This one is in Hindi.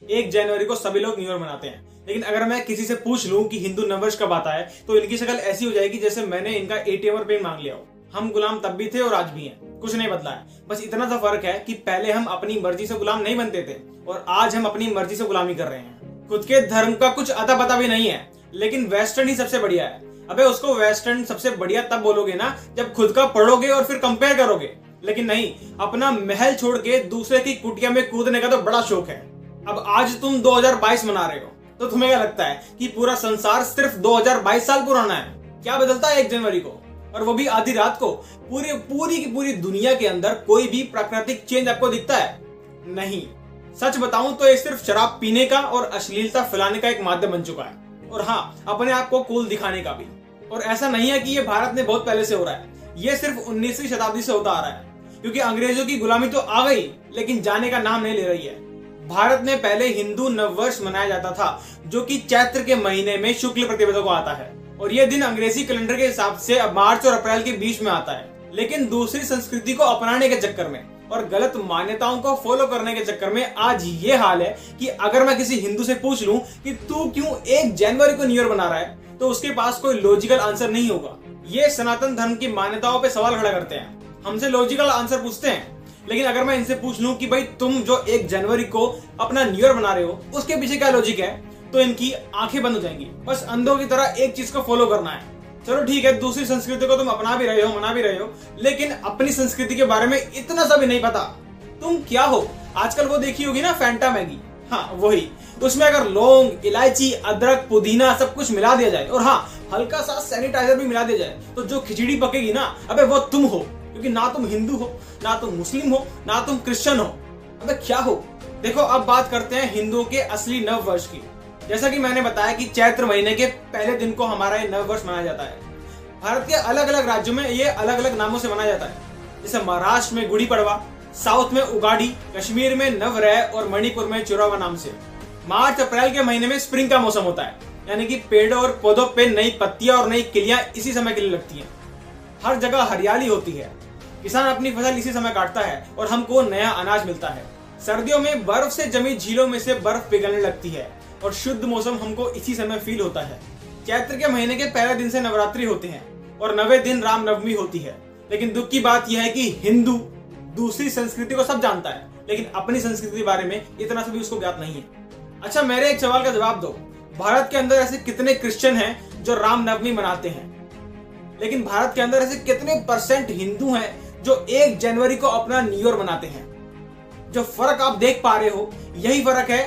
1 जनवरी को सभी लोग न्यू ईयर मनाते हैं, लेकिन अगर मैं किसी से पूछ लूं कि हिंदू नववर्ष कब आता है तो इनकी शक्ल ऐसी हो जाएगी जैसे मैंने इनका एटीएम और पिन मांग लिया हो। हम गुलाम तब भी थे और आज भी हैं, कुछ नहीं बदला है। बस इतना सा फर्क है कि पहले हम अपनी मर्जी से गुलाम नहीं बनते थे और आज हम अपनी मर्जी से गुलामी कर रहे हैं। खुद के धर्म का कुछ अता पता भी नहीं है, लेकिन वेस्टर्न ही सबसे बढ़िया है। अबे उसको वेस्टर्न सबसे बढ़िया तब बोलोगे ना जब खुद का पढ़ोगे और फिर कंपेयर करोगे, लेकिन नहीं, अपना महल छोड़ के दूसरे की कुटिया में कूदने का तो बड़ा शौक है। अब आज तुम 2022 मना रहे हो तो तुम्हें क्या लगता है कि पूरा संसार सिर्फ 2022 साल पुराना है? क्या बदलता है 1 जनवरी को, और वो भी आधी रात को? पूरी की पूरी दुनिया के अंदर कोई भी प्राकृतिक चेंज आपको दिखता है? नहीं। सच बताऊं तो ये सिर्फ शराब पीने का और अश्लीलता फैलाने का एक माध्यम बन चुका है, और हाँ, अपने आप को कूल दिखाने का भी। और ऐसा नहीं है कि ये भारत में बहुत पहले से हो रहा है, ये सिर्फ 19वीं शताब्दी से होता आ रहा है, क्योंकि अंग्रेजों की गुलामी तो आ गई लेकिन जाने का नाम नहीं ले रही है। भारत में पहले हिंदू नववर्ष मनाया जाता था, जो कि चैत्र के महीने में शुक्ल प्रतिपदा को आता है, और यह दिन अंग्रेजी कैलेंडर के हिसाब से अब मार्च और अप्रैल के बीच में आता है। लेकिन दूसरी संस्कृति को अपनाने के चक्कर में और गलत मान्यताओं को फॉलो करने के चक्कर में आज ये हाल है कि अगर मैं किसी हिंदू से पूछ लूं कि तू क्यों 1 जनवरी को न्यू ईयर मना रहा है, तो उसके पास कोई लॉजिकल आंसर नहीं होगा। ये सनातन धर्म की मान्यताओं पे सवाल खड़ा करते हैं, हमसे लॉजिकल आंसर पूछते हैं। लेकिन अगर मैं इनसे पूछ लूं कि भाई तुम जो 1 जनवरी को अपना न्यू ईयर मना रहे हो उसके पीछे क्या लॉजिक है, तो इनकी आंखें बंद हो जाएंगी। बस अंधों की तरह एक चीज को फॉलो करना है। चलो ठीक है, दूसरी संस्कृति को तुम अपना भी रहे हो, मना भी रहे हो, लेकिन अपनी संस्कृति के बारे में इतना सा भी नहीं पता। तुम क्या हो? आजकल वो देखी होगी ना फैंटा मैगी, हाँ वही। उसमें अगर लौंग, इलायची, अदरक, पुदीना सब कुछ मिला दिया जाए और हाँ हल्का सा सैनिटाइजर भी मिला दिया जाए, तो जो खिचड़ी पकेगी ना, अबे वो तुम हो। क्योंकि ना तुम हिंदू हो, ना तुम मुस्लिम हो, ना तुम क्रिश्चियन हो, अबे क्या हो? देखो, अब बात करते हैं हिंदुओं के असली नव वर्ष की। जैसा कि मैंने बताया कि चैत्र महीने के पहले दिन को हमारा ये नव वर्ष मनाया जाता है। भारत के अलग अलग राज्यों में ये अलग अलग नामों से मनाया जाता है। जैसे महाराष्ट्र में गुड़ी पड़वा, साउथ में उगाड़ी, कश्मीर में नवरेह और मणिपुर में चुरावा नाम से। मार्च अप्रैल के महीने में स्प्रिंग का मौसम होता है, यानी कि पेड़ों और पौधों पे नई पत्तियां और नई किलियां इसी समय के लिए लगती हैं। हर जगह हरियाली होती है, किसान अपनी फसल इसी समय काटता है और हमको नया अनाज मिलता है। सर्दियों में बर्फ से जमी झीलों में से बर्फ पिघलने लगती है और शुद्ध मौसम हमको इसी समय फील होता है। चैत्र के महीने के पहले दिन से नवरात्रि होते हैं और 9वें दिन रामनवमी होती है। लेकिन दुख की बात यह है कि हिंदू दूसरी संस्कृति को सब जानता है, लेकिन अपनी संस्कृति के बारे में इतना सा भी उसको ज्ञात नहीं है। अच्छा, मेरे एक सवाल का जवाब दो। भारत के अंदर ऐसे कितने क्रिश्चियन हैं जो रामनवमी मनाते हैं? लेकिन भारत के अंदर ऐसे कितने % हिंदू हैं जो 1 जनवरी को अपना न्यू ईयर मनाते हैं? जो फर्क आप देख पा रहे हो, यही फर्क है